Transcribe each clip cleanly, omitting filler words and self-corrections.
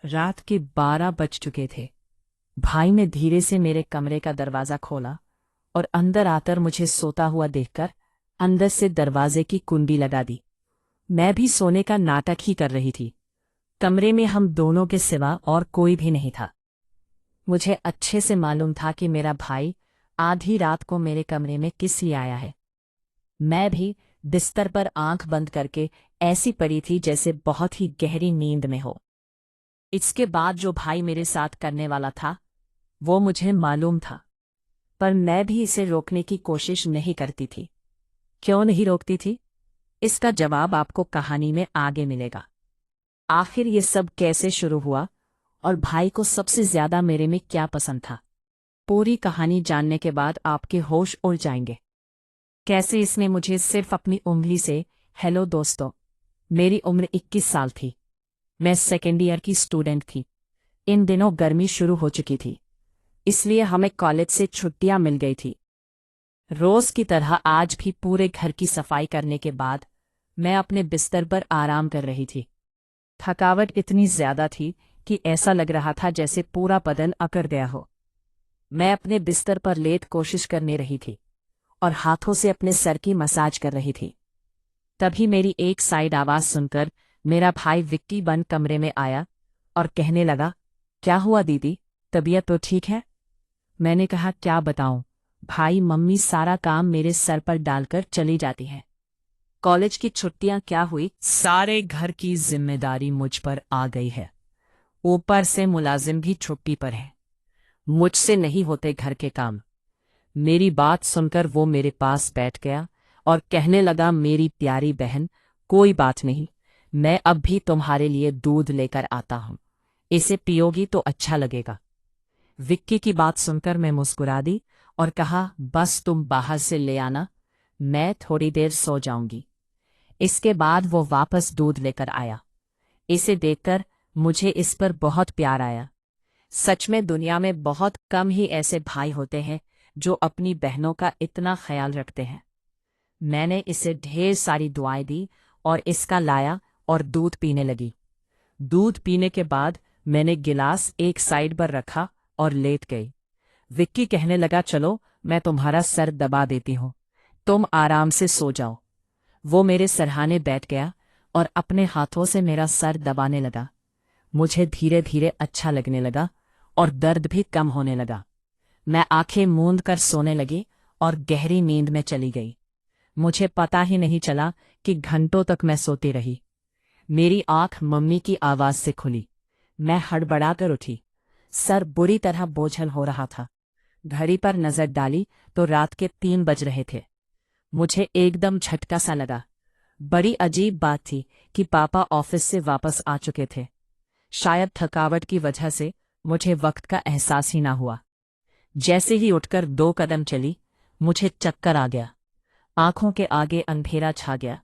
रात के 12 बज चुके थे। भाई ने धीरे से मेरे कमरे का दरवाजा खोला और अंदर आकर मुझे सोता हुआ देखकर अंदर से दरवाजे की कुंडी लगा दी। मैं भी सोने का नाटक ही कर रही थी। कमरे में हम दोनों के सिवा और कोई भी नहीं था। मुझे अच्छे से मालूम था कि मेरा भाई आधी रात को मेरे कमरे में किस लिए आया है। मैं भी बिस्तर पर आंख बंद करके ऐसी पड़ी थी जैसे बहुत ही गहरी नींद में हो। इसके बाद जो भाई मेरे साथ करने वाला था वो मुझे मालूम था, पर मैं भी इसे रोकने की कोशिश नहीं करती थी। क्यों नहीं रोकती थी, इसका जवाब आपको कहानी में आगे मिलेगा। आखिर ये सब कैसे शुरू हुआ और भाई को सबसे ज्यादा मेरे में क्या पसंद था, पूरी कहानी जानने के बाद आपके होश उड़ जाएंगे। कैसे इसने मुझे सिर्फ अपनी उंगली से हेलो दोस्तों। मेरी उम्र 21 साल थी। मैं सेकेंड ईयर की स्टूडेंट थी। इन दिनों गर्मी शुरू हो चुकी थी, इसलिए हमें कॉलेज से छुट्टियां मिल गई थी। रोज की तरह आज भी पूरे घर की सफाई करने के बाद मैं अपने बिस्तर पर आराम कर रही थी। थकावट इतनी ज्यादा थी कि ऐसा लग रहा था जैसे पूरा बदन अकड़ गया हो। मैं अपने बिस्तर पर लेट कोशिश करने रही थी और हाथों से अपने सर की मसाज कर रही थी। तभी मेरी एक साइड आवाज सुनकर मेरा भाई विक्की बंद कमरे में आया और कहने लगा, क्या हुआ दीदी, तबीयत तो ठीक है? मैंने कहा, क्या बताऊं भाई, मम्मी सारा काम मेरे सर पर डालकर चली जाती है। कॉलेज की छुट्टियां क्या हुई, सारे घर की जिम्मेदारी मुझ पर आ गई है। ऊपर से मुलाजिम भी छुट्टी पर है। मुझसे नहीं होते घर के काम। मेरी बात सुनकर वो मेरे पास बैठ गया और कहने लगा, मेरी प्यारी बहन, कोई बात नहीं, मैं अब भी तुम्हारे लिए दूध लेकर आता हूं, इसे पियोगी तो अच्छा लगेगा। विक्की की बात सुनकर मैं मुस्कुरा दी और कहा, बस तुम बाहर से ले आना, मैं थोड़ी देर सो जाऊंगी। इसके बाद वो वापस दूध लेकर आया। इसे देखकर मुझे इस पर बहुत प्यार आया। सच में दुनिया में बहुत कम ही ऐसे भाई होते हैं जो अपनी बहनों का इतना ख्याल रखते हैं। मैंने इसे ढेर सारी दुआएं दी और इसका लाया और दूध पीने लगी। दूध पीने के बाद मैंने गिलास एक साइड पर रखा और लेट गई। विक्की कहने लगा, चलो मैं तुम्हारा सर दबा देती हूँ, तुम आराम से सो जाओ। वो मेरे सरहाने बैठ गया और अपने हाथों से मेरा सर दबाने लगा। मुझे धीरे धीरे अच्छा लगने लगा और दर्द भी कम होने लगा। मैं आंखें मूंद कर सोने लगी और गहरी नींद में चली गई। मुझे पता ही नहीं चला कि घंटों तक मैं सोती रही। मेरी आंख मम्मी की आवाज से खुली। मैं हड़बड़ाकर उठी। सर बुरी तरह बोझल हो रहा था। घड़ी पर नजर डाली तो रात के 3 बज रहे थे। मुझे एकदम झटका सा लगा। बड़ी अजीब बात थी कि पापा ऑफिस से वापस आ चुके थे। शायद थकावट की वजह से मुझे वक्त का एहसास ही ना हुआ। जैसे ही उठकर 2 कदम चली, मुझे चक्कर आ गया। आंखों के आगे अंधेरा छा गया।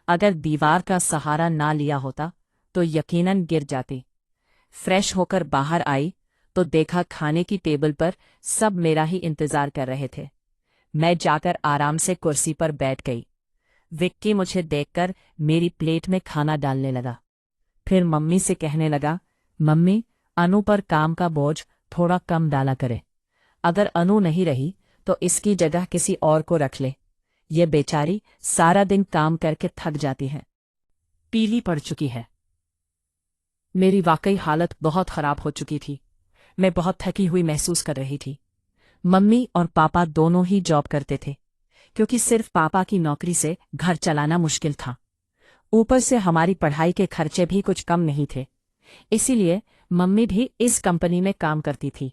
अगर दीवार का सहारा ना लिया होता तो यकीनन गिर जाती। फ्रेश होकर बाहर आई तो देखा खाने की टेबल पर सब मेरा ही इंतजार कर रहे थे। मैं जाकर आराम से कुर्सी पर बैठ गई। विक्की मुझे देखकर मेरी प्लेट में खाना डालने लगा। फिर मम्मी से कहने लगा, मम्मी, अनु पर काम का बोझ थोड़ा कम डाला करे। अगर अनु नहीं रही तो इसकी जगह किसी और को रख ले। ये बेचारी सारा दिन काम करके थक जाती है, पीली पड़ चुकी है। मेरी वाकई हालत बहुत खराब हो चुकी थी। मैं बहुत थकी हुई महसूस कर रही थी। मम्मी और पापा दोनों ही जॉब करते थे, क्योंकि सिर्फ पापा की नौकरी से घर चलाना मुश्किल था। ऊपर से हमारी पढ़ाई के खर्चे भी कुछ कम नहीं थे। इसीलिए मम्मी भी इस कंपनी में काम करती थी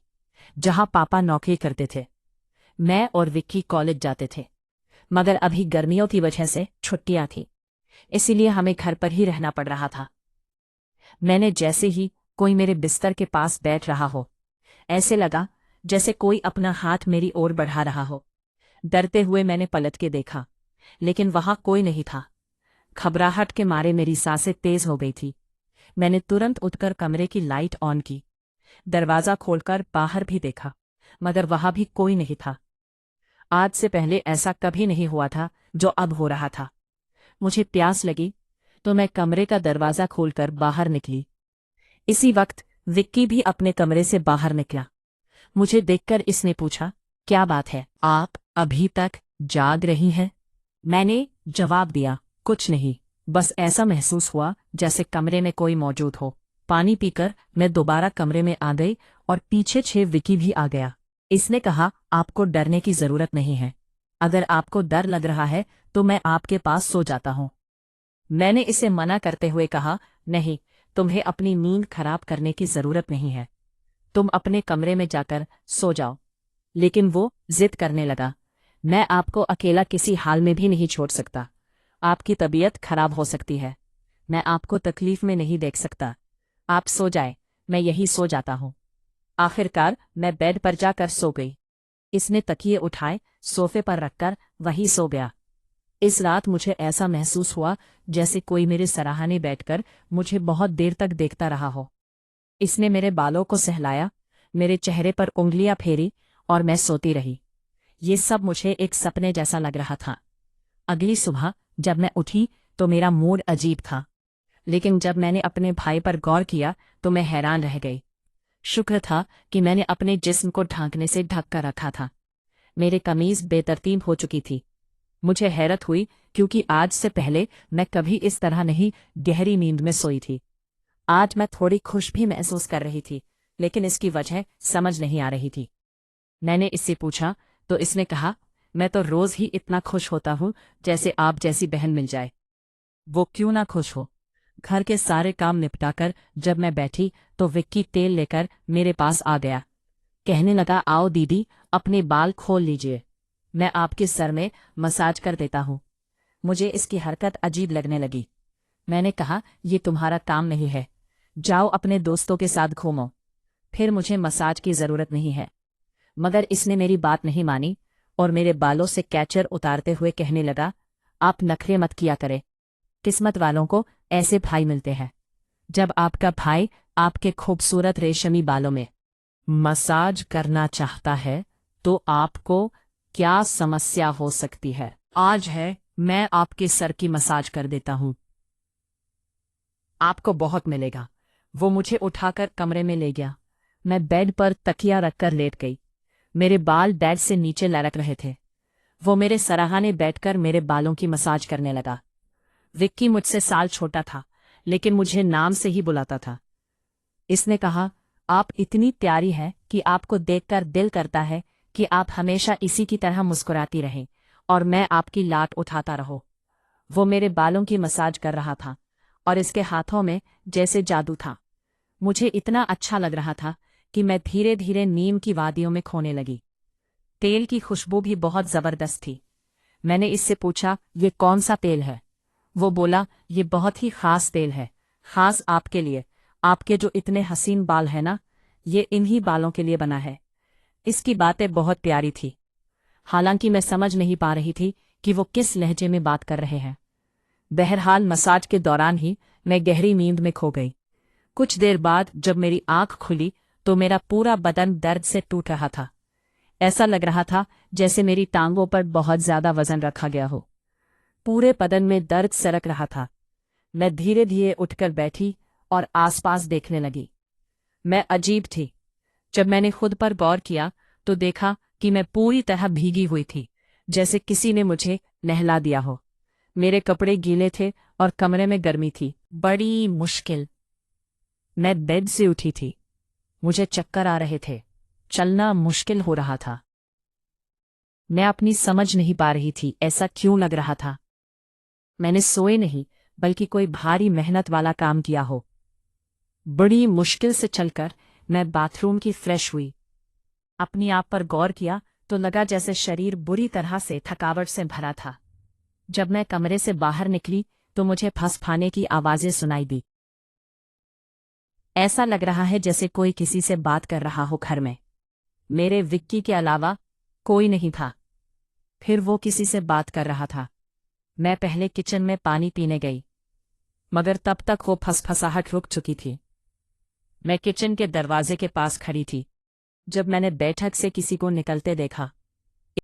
जहां पापा नौकरी करते थे। मैं और विक्की कॉलेज जाते थे, मगर अभी गर्मियों की वजह से छुट्टियां थी, इसीलिए हमें घर पर ही रहना पड़ रहा था। मैंने जैसे ही कोई मेरे बिस्तर के पास बैठ रहा हो, ऐसे लगा जैसे कोई अपना हाथ मेरी ओर बढ़ा रहा हो। डरते हुए मैंने पलट के देखा, लेकिन वहां कोई नहीं था। घबराहट के मारे मेरी सांसें तेज हो गई थी। मैंने तुरंत उठकर कमरे की लाइट ऑन की। दरवाजा खोलकर बाहर भी देखा, मगर वहां भी कोई नहीं था। आज से पहले ऐसा कभी नहीं हुआ था जो अब हो रहा था। मुझे प्यास लगी तो मैं कमरे का दरवाजा खोलकर बाहर निकली। इसी वक्त विक्की भी अपने कमरे से बाहर निकला। मुझे देखकर इसने पूछा, क्या बात है, आप अभी तक जाग रही हैं? मैंने जवाब दिया, कुछ नहीं, बस ऐसा महसूस हुआ जैसे कमरे में कोई मौजूद हो। पानी पीकर मैं दोबारा कमरे में आ गई और पीछे छे विक्की भी आ गया। इसने कहा, आपको डरने की जरूरत नहीं है। अगर आपको डर लग रहा है तो मैं आपके पास सो जाता हूँ। मैंने इसे मना करते हुए कहा, नहीं, तुम्हें अपनी नींद खराब करने की जरूरत नहीं है, तुम अपने कमरे में जाकर सो जाओ। लेकिन वो जिद करने लगा, मैं आपको अकेला किसी हाल में भी नहीं छोड़ सकता, आपकी तबीयत खराब हो सकती है, मैं आपको तकलीफ में नहीं देख सकता, आप सो जाए, मैं यही सो जाता हूँ। आखिरकार मैं बेड पर जाकर सो गई। इसने तकिए उठाए सोफे पर रखकर वहीं सो गया। इस रात मुझे ऐसा महसूस हुआ जैसे कोई मेरे सराहने बैठकर मुझे बहुत देर तक देखता रहा हो। इसने मेरे बालों को सहलाया, मेरे चेहरे पर उंगलियां फेरी और मैं सोती रही। ये सब मुझे एक सपने जैसा लग रहा था। अगली सुबह जब मैं उठी तो मेरा मूड अजीब था, लेकिन जब मैंने अपने भाई पर गौर किया तो मैं हैरान रह गई। शुक्र था कि मैंने अपने जिस्म को ढांकने से ढक कर रखा था। मेरी कमीज बेतरतीब हो चुकी थी। मुझे हैरत हुई क्योंकि आज से पहले मैं कभी इस तरह नहीं गहरी नींद में सोई थी। आज मैं थोड़ी खुश भी महसूस कर रही थी, लेकिन इसकी वजह समझ नहीं आ रही थी। मैंने इससे पूछा तो इसने कहा, मैं तो रोज ही इतना खुश होता हूँ जैसे आप जैसी बहन मिल जाए। वो क्यों ना खुश हो। घर के सारे काम निपटाकर जब मैं बैठी तो विक्की तेल लेकर मेरे पास आ गया। कहने लगा, आओ दीदी, अपने बाल खोल लीजिए, मैं आपके सर में मसाज कर देता हूँ। मुझे इसकी हरकत अजीब लगने लगी। मैंने कहा, ये तुम्हारा काम नहीं है, जाओ अपने दोस्तों के साथ घूमो, फिर मुझे मसाज की जरूरत नहीं है। मगर इसने मेरी बात नहीं मानी और मेरे बालों से कैचर उतारते हुए कहने लगा, आप नखरे मत किया करें, किस्मत वालों को ऐसे भाई मिलते हैं। जब आपका भाई आपके खूबसूरत रेशमी बालों में मसाज करना चाहता है तो आपको क्या समस्या हो सकती है? आज है, मैं आपके सर की मसाज कर देता हूं, आपको बहुत मिलेगा। वो मुझे उठाकर कमरे में ले गया। मैं बेड पर तकिया रखकर लेट गई। मेरे बाल बेड से नीचे लटक रहे थे। वो मेरे सराहाने बैठकर मेरे बालों की मसाज करने लगा। विक्की मुझसे साल छोटा था, लेकिन मुझे नाम से ही बुलाता था। इसने कहा, आप इतनी प्यारी हैं कि आपको देखकर दिल करता है कि आप हमेशा इसी की तरह मुस्कुराती रहें और मैं आपकी लाट उठाता रहूं। वो मेरे बालों की मसाज कर रहा था और इसके हाथों में जैसे जादू था। मुझे इतना अच्छा लग रहा था कि मैं धीरे धीरे नीम की वादियों में खोने लगी। तेल की खुशबू भी बहुत जबरदस्त थी। मैंने इससे पूछा, ये कौन सा तेल है? वो बोला, ये बहुत ही खास तेल है, खास आपके लिए, आपके जो इतने हसीन बाल हैं ना, ये इन्हीं बालों के लिए बना है। इसकी बातें बहुत प्यारी थी, हालांकि मैं समझ नहीं पा रही थी कि वो किस लहजे में बात कर रहे हैं। बहरहाल मसाज के दौरान ही मैं गहरी नींद में खो गई। कुछ देर बाद जब मेरी आंख खुली तो मेरा पूरा बदन दर्द से टूट रहा था। ऐसा लग रहा था जैसे मेरी टांगों पर बहुत ज्यादा वजन रखा गया हो। पूरे बदन में दर्द सरक रहा था। मैं धीरे धीरे उठकर बैठी और आसपास देखने लगी। मैं अजीब थी। जब मैंने खुद पर गौर किया तो देखा कि मैं पूरी तरह भीगी हुई थी, जैसे किसी ने मुझे नहला दिया हो। मेरे कपड़े गीले थे और कमरे में गर्मी थी। बड़ी मुश्किल मैं बेड से उठी थी। मुझे चक्कर आ रहे थे, चलना मुश्किल हो रहा था। मैं अपनी समझ नहीं पा रही थी ऐसा क्यों लग रहा था। मैंने सोए नहीं बल्कि कोई भारी मेहनत वाला काम किया हो। बड़ी मुश्किल से चलकर मैं बाथरूम की फ्रेश हुई। अपनी आप पर गौर किया तो लगा जैसे शरीर बुरी तरह से थकावट से भरा था। जब मैं कमरे से बाहर निकली तो मुझे फंसफाने की आवाजें सुनाई दी। ऐसा लग रहा है जैसे कोई किसी से बात कर रहा हो घर में। मेरे विक्की के अलावा कोई नहीं था। फिर वो किसी से बात कर रहा था। मैं पहले किचन में पानी पीने गई, मगर तब तक वो फसफसाहट रुक चुकी थी। मैं किचन के दरवाजे के पास खड़ी थी जब मैंने बैठक से किसी को निकलते देखा।